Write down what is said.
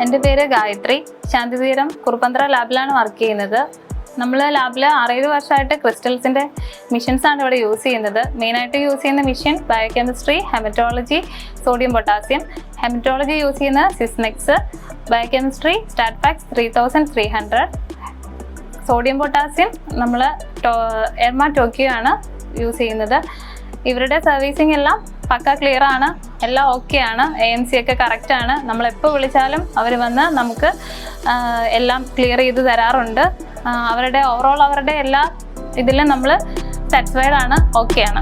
എൻ്റെ പേര് ഗായത്രി. ശാന്തിതീരം കുറുപ്പന്തറ ലാബിലാണ് വർക്ക് ചെയ്യുന്നത്. നമ്മൾ ലാബിൽ 6-7 വർഷമായിട്ട് ക്രിസ്റ്റൽസിൻ്റെ മിഷൻസാണ് ഇവിടെ യൂസ് ചെയ്യുന്നത്. മെയിനായിട്ട് യൂസ് ചെയ്യുന്ന mission biochemistry, haematology, sodium potassium. Haematology use ചെയ്യുന്ന സിസ്നെക്സ്, ബയോകെമിസ്ട്രി സ്റ്റാറ്റ്പാക്സ് 3300, സോഡിയം പൊട്ടാസ്യം നമ്മൾ എർമ ടോക്കിയോ ആണ് യൂസ് ചെയ്യുന്നത്. ഇവരുടെ സർവീസിങ് എല്ലാം പക്ക ക്ലിയർ ആണ്, എല്ലാം ഓക്കെ ആണ്, AMC ഒക്കെ കറക്റ്റ് ആണ്. നമ്മളെപ്പോൾ വിളിച്ചാലും അവർ വന്ന് നമുക്ക് എല്ലാം ക്ലിയർ ചെയ്ത് തരാറുണ്ട്. അവരുടെ ഓവറോൾ അവരുടെ എല്ലാ ഇതിലും നമ്മൾ സാറ്റിസ്ഫൈഡ് ആണ്, ഓക്കെ ആണ്.